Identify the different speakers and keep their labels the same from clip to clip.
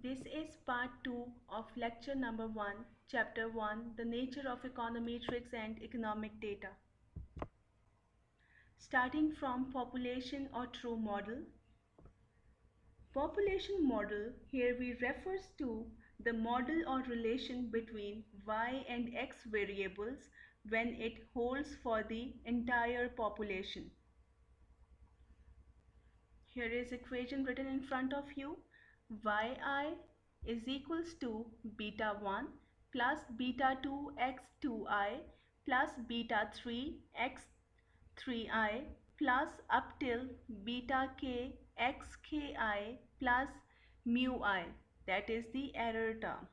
Speaker 1: This is part 2 of lecture number 1, chapter 1, the nature of econometrics and economic data. Starting from population or true model. Population model here we refers to the model or relation between y and x variables when it holds for the entire population. Here is equation written in front of you. Yi is equals to beta 1 plus beta 2 x 2I plus beta 3 x 3I plus up till beta k x ki plus mu I, that is the error term.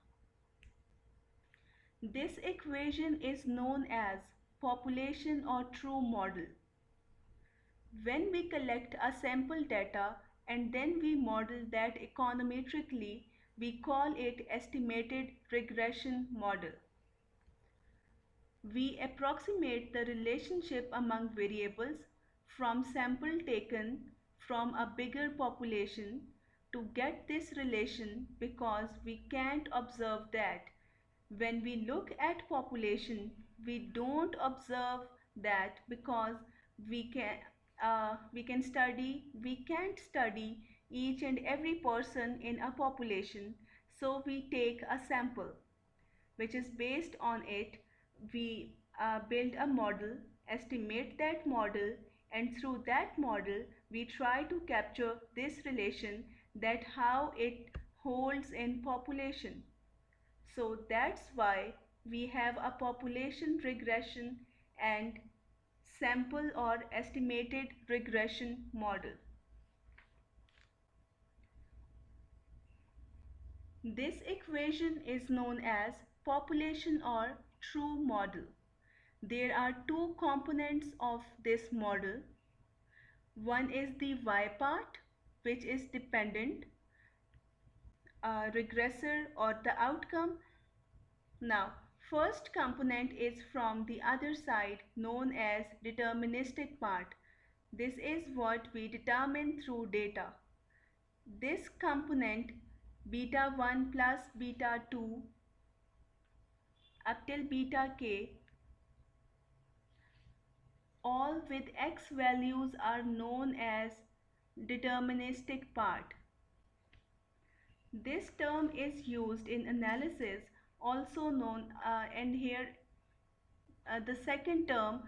Speaker 1: This equation is known as population or true model. When we collect a sample data and then we model that econometrically, we call it estimated regression model. We approximate the relationship among variables from sample taken from a bigger population to get this relation because we can't observe that. When we look at population, we don't observe that because we can't study each and every person in a population, so we take a sample which is based on it. We build a model, estimate that model, and through that model we try to capture this relation, that how it holds in population. So that's why we have a population regression and sample or estimated regression model. This equation is known as population or true model. There are two components of this model. One is the y part, which is dependent regressor or the outcome. Now, first component is from the other side, known as deterministic part. This is what we determine through data. This component beta 1 plus beta 2 up till beta k, all with x values, are known as deterministic part. This term is used in analysis, also known and here the second term,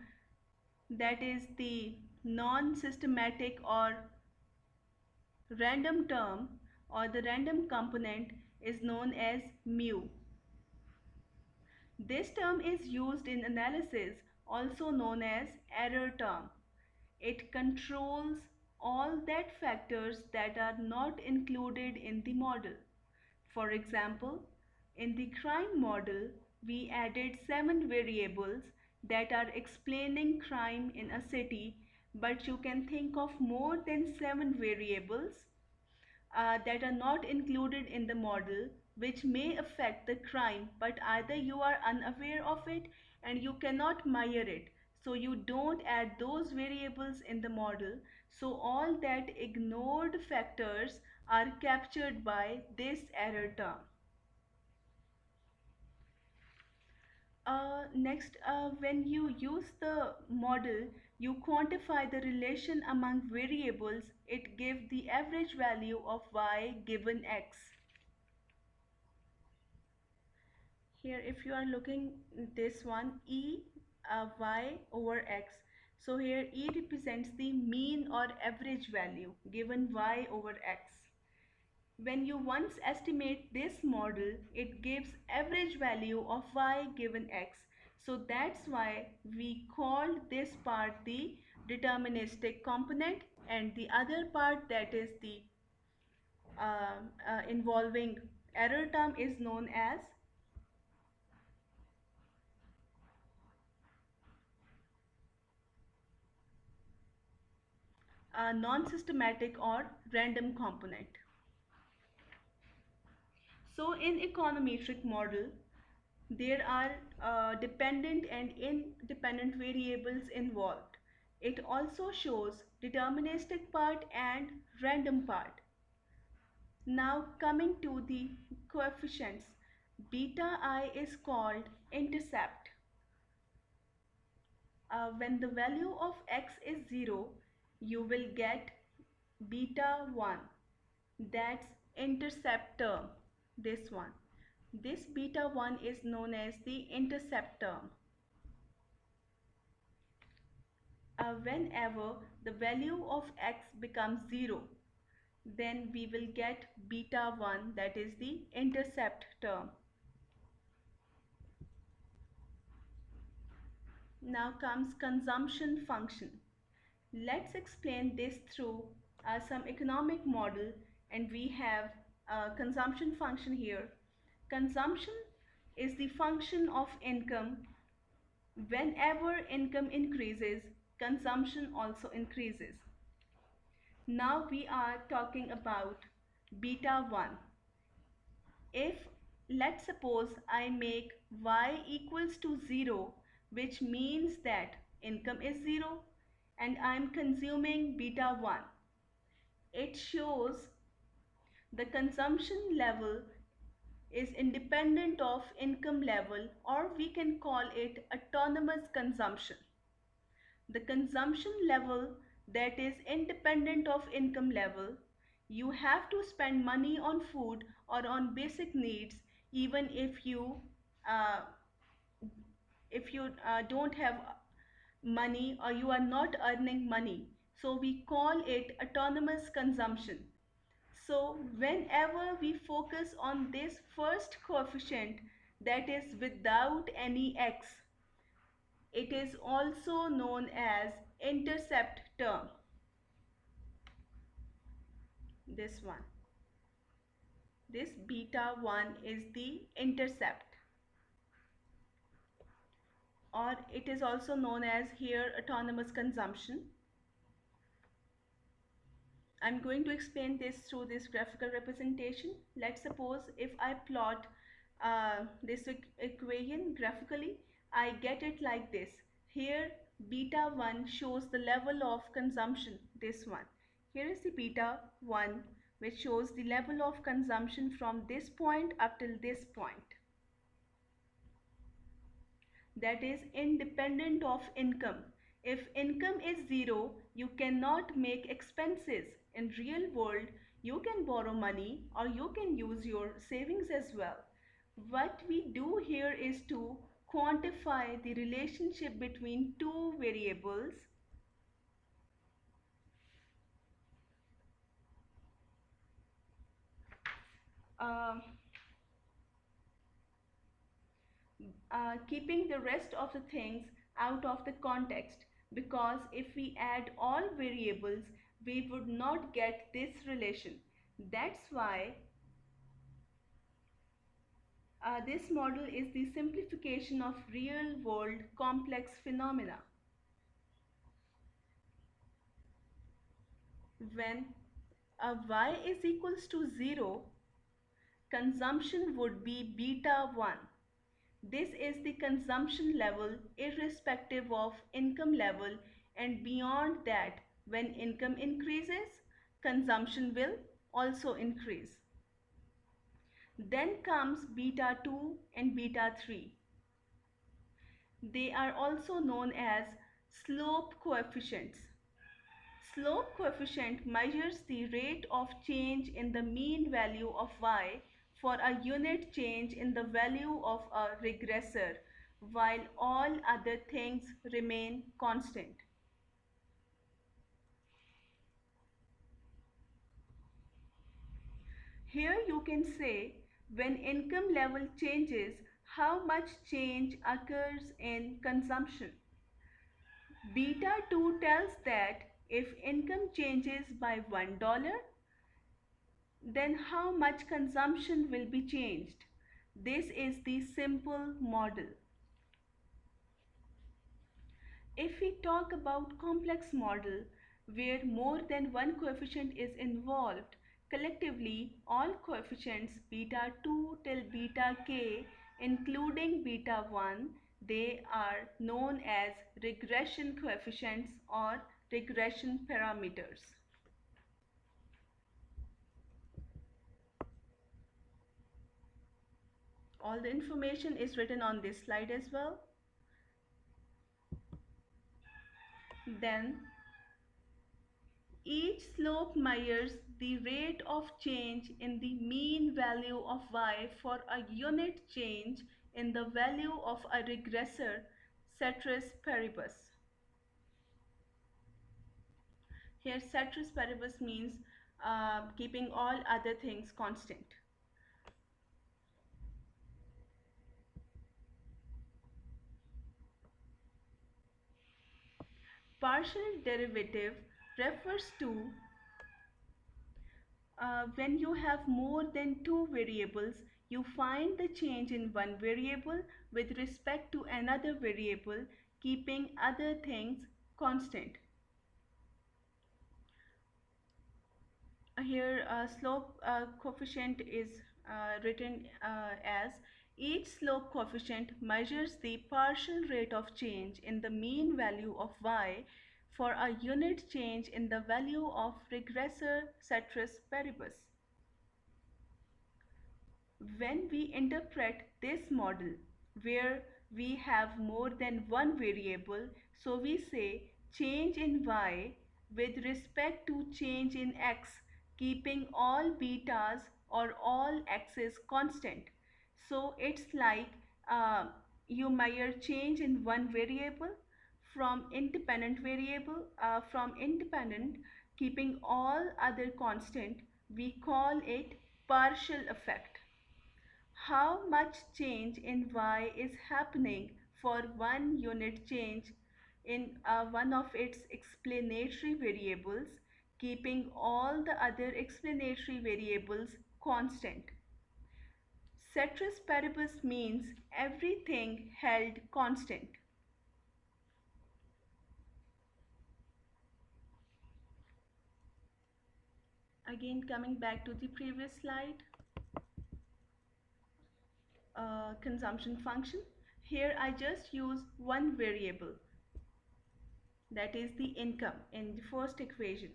Speaker 1: that is the non-systematic or random term or the random component, is known as mu. This term is used in analysis, also known as error term. It controls all that factors that are not included in the model. For example, in the crime model, we added 7 variables that are explaining crime in a city, but you can think of more than 7 variables that are not included in the model, which may affect the crime, but either you are unaware of it and you cannot measure it, so you don't add those variables in the model. So all that ignored factors are captured by this error term. Next, when you use the model, you quantify the relation among variables. It gives the average value of y given x. Here, if you are looking this one, y over x. So here e represents the mean or average value given y over x. When you once estimate this model, it gives average value of y given x. So that's why we called this part the deterministic component, and the other part, that is the involving error term, is known as a non-systematic or random component. So in econometric model, there are dependent and independent variables involved. It also shows deterministic part and random part. Now coming to the coefficients, beta I is called intercept. When the value of x is 0, you will get beta 1. That's intercept term, this one. This beta 1 is known as the intercept term. Whenever the value of x becomes 0, then we will get beta 1, that is the intercept term. Now comes consumption function. Let's explain this through some economic model, and we have a consumption function here. Consumption is the function of income. Whenever income increases, consumption also increases. Now we are talking about beta 1. If let's suppose I make y equals to 0, which means that income is 0 and I'm consuming beta 1, it shows the consumption level is independent of income level, or we can call it autonomous consumption. The consumption level that is independent of income level, you have to spend money on food or on basic needs even uh, if you don't have money or you are not earning money. So we call it autonomous consumption. So whenever we focus on this first coefficient, that is without any x, it is also known as intercept term. This one. This beta 1 is the intercept, or it is also known as here autonomous consumption. I'm going to explain this through this graphical representation. Let's suppose if I plot this equation graphically, I get it like this. Here beta 1 shows the level of consumption, this one. Here is the beta 1, which shows the level of consumption from this point up till this point. That is independent of income. If income is 0, you cannot make expenses. In real world, you can borrow money or you can use your savings as well. What we do here is to quantify the relationship between two variables. Uh, Keeping the rest of the things out of the context, because if we add all variables, we would not get this relation. That's why this model is the simplification of real world complex phenomena. When y is equals to 0, consumption would be beta 1. This is the consumption level irrespective of income level, and beyond that, when income increases, consumption will also increase. Then comes beta 2 and beta 3. They are also known as slope coefficients. Slope coefficient measures the rate of change in the mean value of y for a unit change in the value of a regressor, while all other things remain constant. Here you can say when income level changes, how much change occurs in consumption. Beta 2 tells that if income changes by $1, then how much consumption will be changed. This is the simple model. If we talk about complex model where more than one coefficient is involved, collectively all coefficients beta 2 till beta k including beta 1, they are known as regression coefficients or regression parameters. All the information is written on this slide as well. Then each slope measures the rate of change in the mean value of y for a unit change in the value of a regressor, ceteris paribus. Here ceteris paribus means keeping all other things constant. Partial derivative refers to when you have more than two variables, you find the change in one variable with respect to another variable, keeping other things constant. Here slope coefficient is written as each slope coefficient measures the partial rate of change in the mean value of y for a unit change in the value of regressor ceteris paribus. When we interpret this model where we have more than one variable, so we say change in y with respect to change in x, keeping all betas or all x's constant. So it's like you measure change in one variable from independent keeping all other constant. We call it partial effect. How much change in y is happening for one unit change in one of its explanatory variables, keeping all the other explanatory variables constant. Ceteris paribus means everything held constant. Again, coming back to the previous slide, consumption function. Here I just use one variable, that is the income, in the first equation.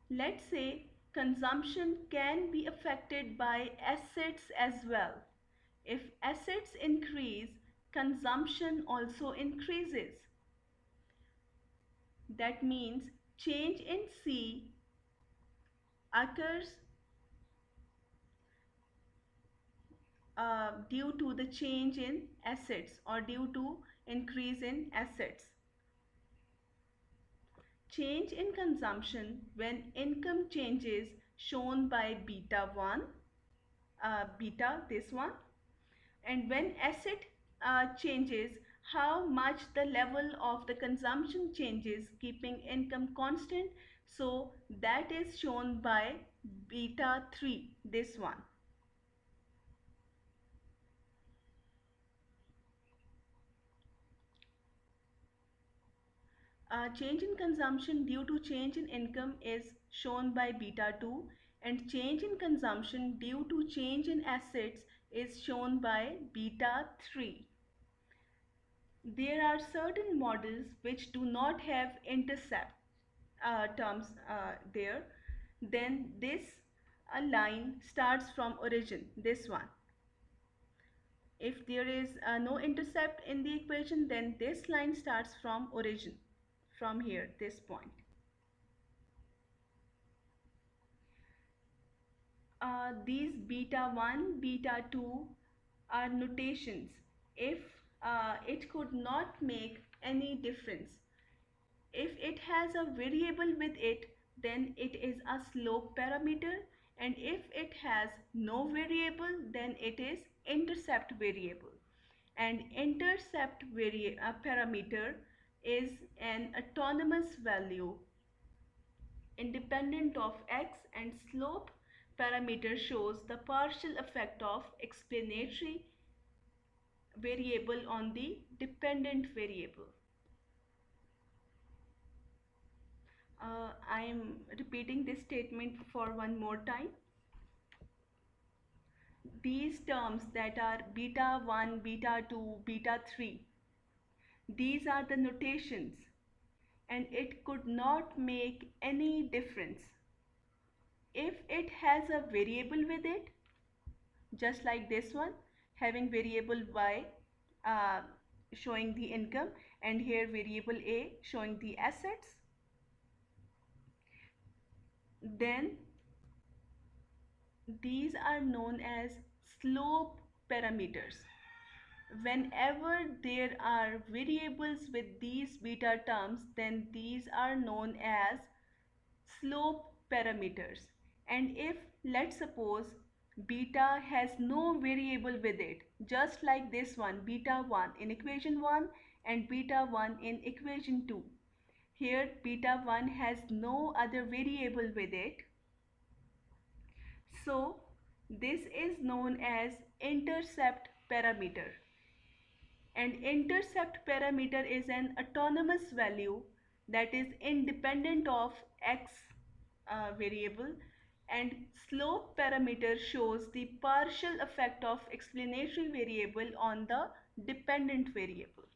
Speaker 1: Let's say consumption can be affected by assets as well. If assets increase, consumption also increases. That means change in C occurs due to the change in assets or due to increase in assets. Change in consumption when income changes shown by beta 1, beta this one, and when asset changes, how much the level of the consumption changes, keeping income constant. So that is shown by beta 3, this one. Change in consumption due to change in income is shown by beta 2, and change in consumption due to change in assets is shown by beta 3. There are certain models which do not have intercept terms there. Then this line starts from origin, this one. If there is no intercept in the equation, then this line starts from origin, from here, this point. These beta 1, beta 2 are notations. If it could not make any difference. If it has a variable with it, then it is a slope parameter, and if it has no variable, then it is intercept variable. And intercept parameter is an autonomous value independent of x, and slope parameter shows the partial effect of explanatory variable on the dependent variable. I am repeating this statement for one more time. These terms that are beta 1, beta 2, beta 3, these are the notations, and it could not make any difference. If it has a variable with it, just like this one, having variable y uh, showing the income, and here variable a showing the assets. Then these are known as slope parameters. Whenever there are variables with these beta terms, then these are known as slope parameters. And if, let's suppose, beta has no variable with it, just like this one, beta 1 in equation 1 and beta 1 in equation 2. Here beta 1 has no other variable with it. So this is known as intercept parameter. And intercept parameter is an autonomous value that is independent of x variable, and slope parameter shows the partial effect of explanatory variable on the dependent variable.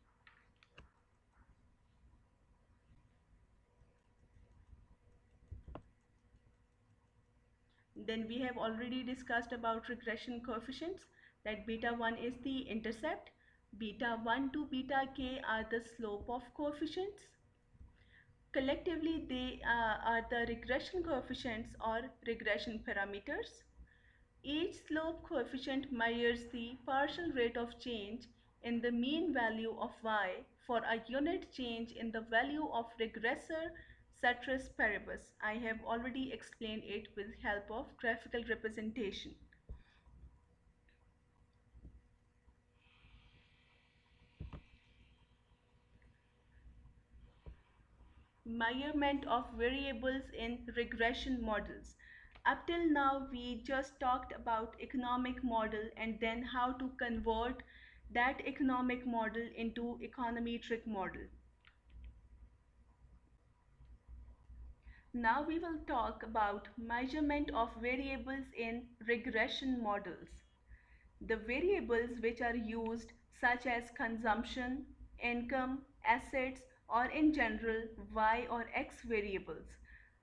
Speaker 1: Then we have already discussed about regression coefficients, that beta 1 is the intercept, beta 1 to beta k are the slope of coefficients. Collectively, they are the regression coefficients or regression parameters. Each slope coefficient measures the partial rate of change in the mean value of y for a unit change in the value of regressor ceteris paribus. I have already explained it with help of graphical representation. Measurement of variables in regression models. Up till now, we just talked about economic model and then how to convert that economic model into econometric model. Now we will talk about measurement of variables in regression models. The variables which are used, such as consumption, income, assets, or in general y or x variables.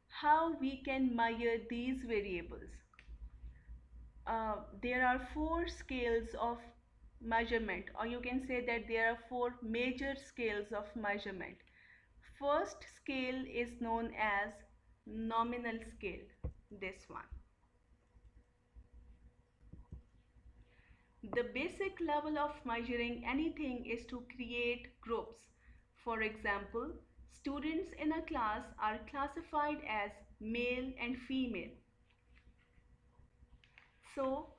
Speaker 1: How we can measure these variables? There are four scales of measurement, or you can say that there are four major scales of measurement. First scale is known as nominal scale, this one. The basic level of measuring anything is to create groups. For example, students in a class are classified as male and female. So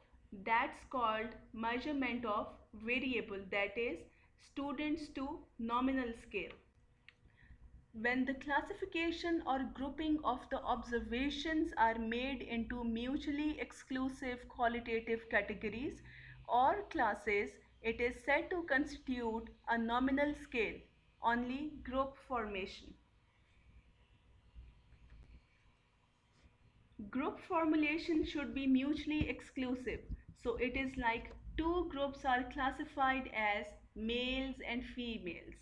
Speaker 1: that's called measurement of variable, that is students to nominal scale. When the classification or grouping of the observations are made into mutually exclusive qualitative categories or classes, it is said to constitute a nominal scale, only group formation. Group formulation should be mutually exclusive. So it is like two groups are classified as males and females.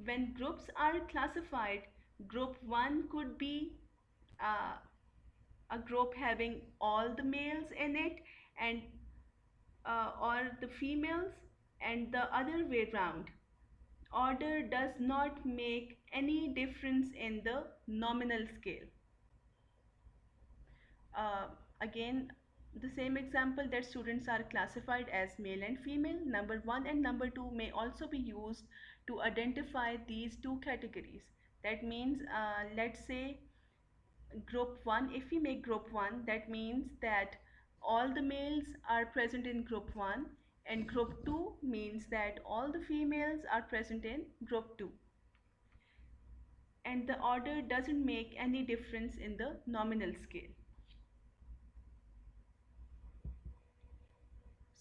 Speaker 1: When groups are classified, group 1 could be uh, a group having all the males in it and or the females, and the other way round. Order does not make any difference in the nominal scale. Uh, Again, the same example, that students are classified as male and female. Number 1 and number 2 may also be used to identify these two categories. That means, let's say group 1, if we make group 1, that means that all the males are present in group 1, and group 2 means that all the females are present in group 2. And the order doesn't make any difference in the nominal scale.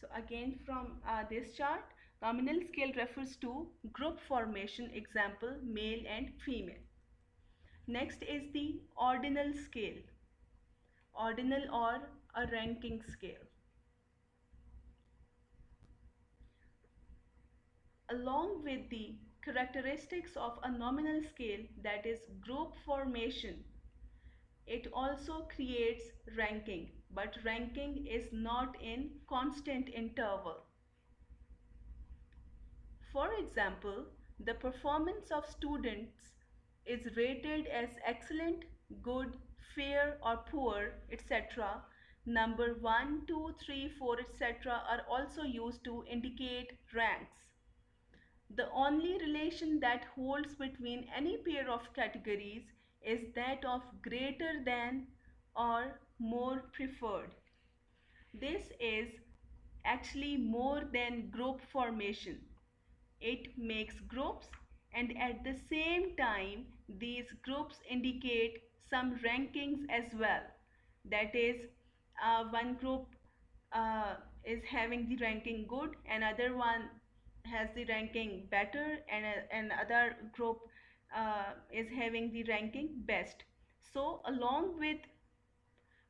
Speaker 1: So again, from this chart, nominal scale refers to group formation, example male and female. Next is the ordinal scale, ordinal or a ranking scale. Along with the characteristics of a nominal scale, that is group formation, It also creates ranking, but ranking is not in constant interval. For example, the performance of students is rated as excellent, good, fair or poor, etc. Number 1, 2, 3, 4, etc. are also used to indicate ranks. The only relation that holds between any pair of categories is that of greater than or more preferred. This is actually more than group formation. It makes groups, and at the same time these groups indicate some rankings as well. That is, one group uh, is having the ranking good, another one has the ranking better, and another group is having the ranking best. So along with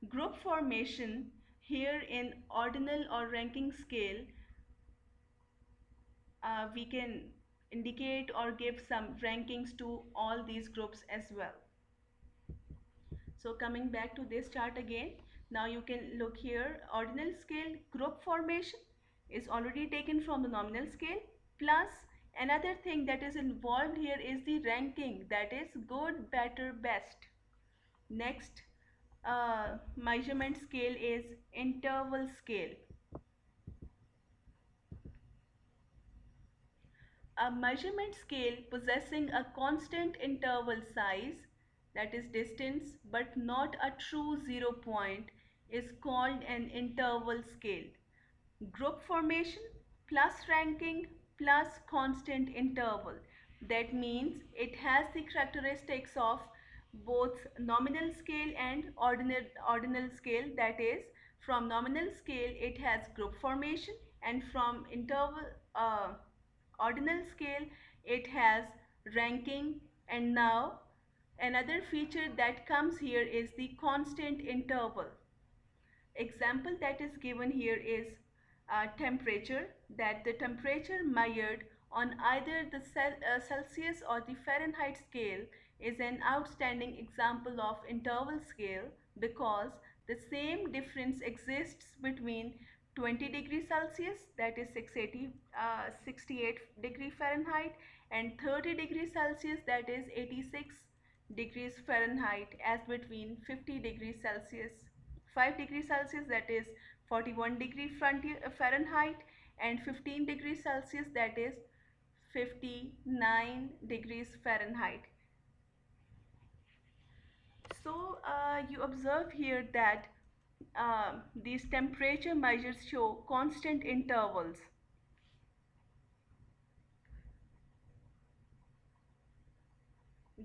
Speaker 1: group formation, here in ordinal or ranking scale, we can indicate or give some rankings to all these groups as well. So coming back to this chart again, now you can look here, ordinal scale group formation is already taken from the nominal scale, plus another thing that is involved here is the ranking, that is good, better, best. Next measurement scale is interval scale. A measurement scale possessing a constant interval size, that is distance, but not a true 0 point, is called an interval scale. Group formation plus ranking plus constant interval. That means it has the characteristics of both nominal scale and ordinal scale. That is, from nominal scale it has group formation, and from interval ordinal scale it has ranking. And now another feature that comes here is the constant interval. Example that is given here is temperature, that the temperature measured on either the Celsius or the Fahrenheit scale is an outstanding example of interval scale, because the same difference exists between 20 degrees Celsius, that is 68 degree Fahrenheit, and 30 degrees Celsius, that is 86 degrees Fahrenheit, as between 50 degrees Celsius, 5 degrees Celsius, that is 41 degree Fahrenheit, and 15 degrees Celsius, that is 59 degrees Fahrenheit. So you observe here that these temperature measures show constant intervals.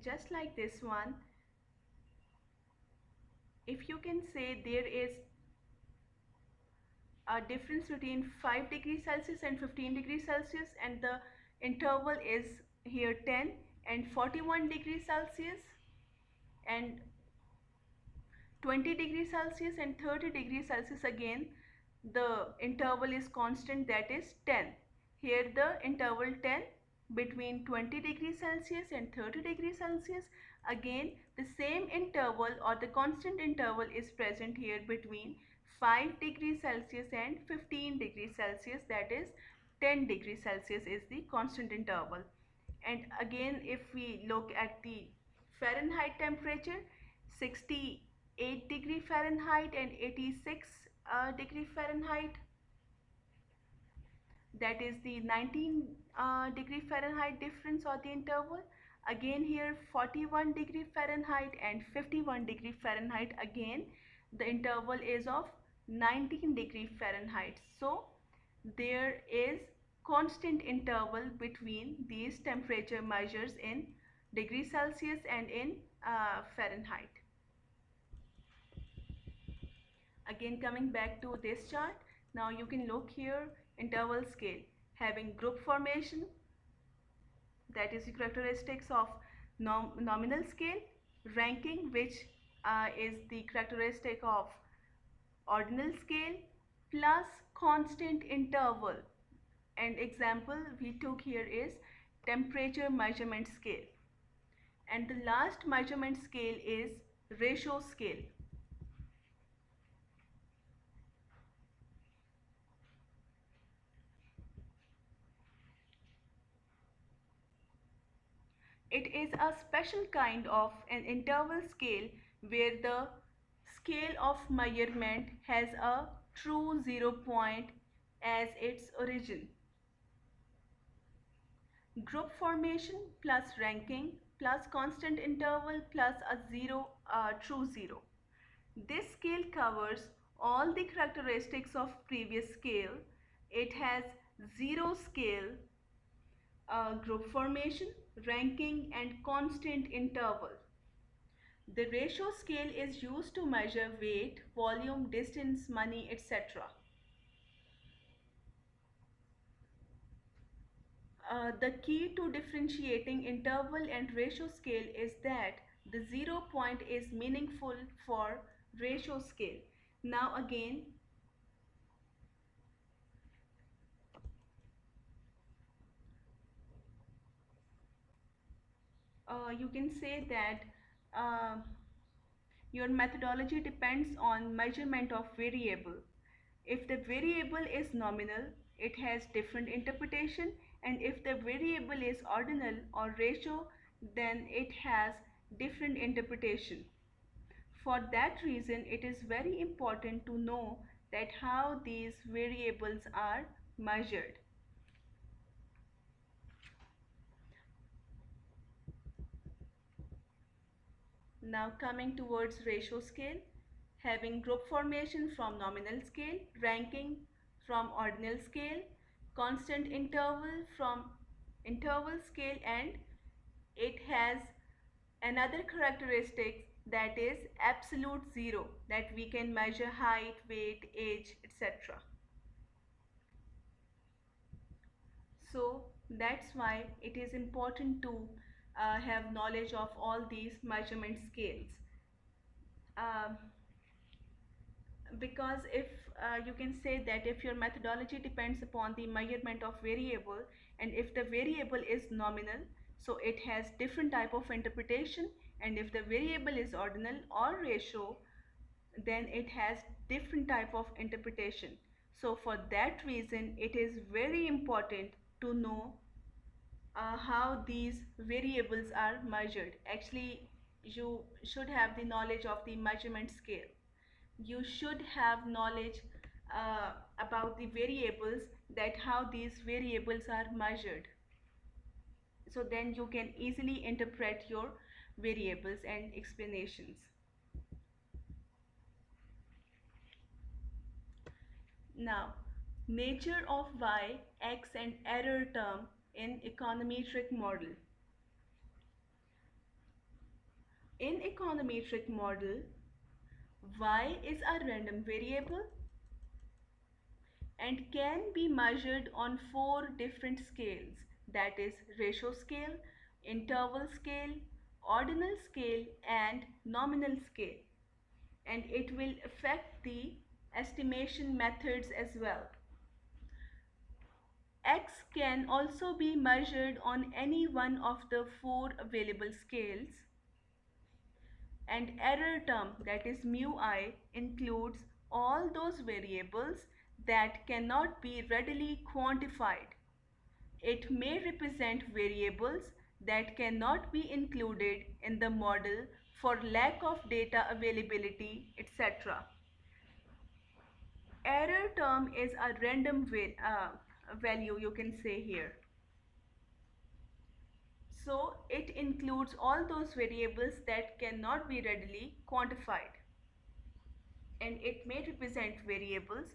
Speaker 1: Just like this one, if you can say there is a difference between 5 degrees Celsius and 15 degrees Celsius, and the interval is here 10, and 41 degrees Celsius and 20 degrees Celsius and 30 degrees Celsius, again the interval is constant, that is 10. Here the interval 10 between 20 degrees Celsius and 30 degrees Celsius, again the same interval or the constant interval is present here between 5 degrees Celsius and 15 degrees Celsius, that is 10 degrees Celsius is the constant interval. And again if we look at the Fahrenheit temperature, 68 degree Fahrenheit and 86 degree Fahrenheit, that is the 19 degree Fahrenheit difference or the interval. Again here 41 degree Fahrenheit and 51 degree Fahrenheit, again the interval is of 19 degree Fahrenheit. So there is constant interval between these temperature measures in degree Celsius and in Fahrenheit. Again coming back to this chart, now you can look here, interval scale having group formation, that is the characteristics of nominal scale, ranking which is the characteristic of ordinal scale, plus constant interval. And example we took here is temperature measurement scale. And the last measurement scale is ratio scale. It is a special kind of an interval scale where the scale of measurement has a true 0 point as its origin. Group formation plus ranking plus constant interval plus a true zero. This scale covers all the characteristics of previous scale. It has zero scale, group formation, ranking and constant interval. The ratio scale is used to measure weight, volume, distance, money, etc. The key to differentiating interval and ratio scale is that the 0 point is meaningful for ratio scale. Now again, you can say that uh, your methodology depends on measurement of variable. If the variable is nominal, it has different interpretation, and if the variable is ordinal or ratio, then it has different interpretation. For that reason, it is very important to know that how these variables are measured. Now coming towards ratio scale, having group formation from nominal scale, ranking from ordinal scale, constant interval from interval scale, and it has another characteristic, that is absolute zero, that we can measure height, weight, age, etc. So that's why it is important to have knowledge of all these measurement scales. Um, because if you can say that if your methodology depends upon the measurement of variable, and if the variable is nominal, so it has different type of interpretation, and if the variable is ordinal or ratio, then it has different type of interpretation. So for that reason, it is very important to know how these variables are measured. Actually, you should have the knowledge of the measurement scale. You should have knowledge about the variables, that how these variables are measured. So then you can easily interpret your variables and explanations. Now, nature of y, x and error term in econometric model. In econometric model, y is a random variable and can be measured on 4 different scales, that is ratio scale, interval scale, ordinal scale and nominal scale, and it will affect the estimation methods as well. X can also be measured on any one of the 4 available scales, and error term, that is mu I, includes all those variables that cannot be readily quantified. It may represent variables that cannot be included in the model for lack of data availability, etc. Error term is a random value, you can say here. So it includes all those variables that cannot be readily quantified, and it may represent variables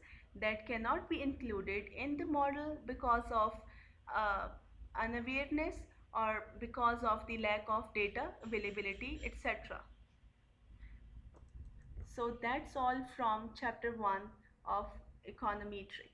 Speaker 1: that cannot be included in the model because of uh, unawareness or because of the lack of data availability, etc. So that's all from chapter 1 of econometry.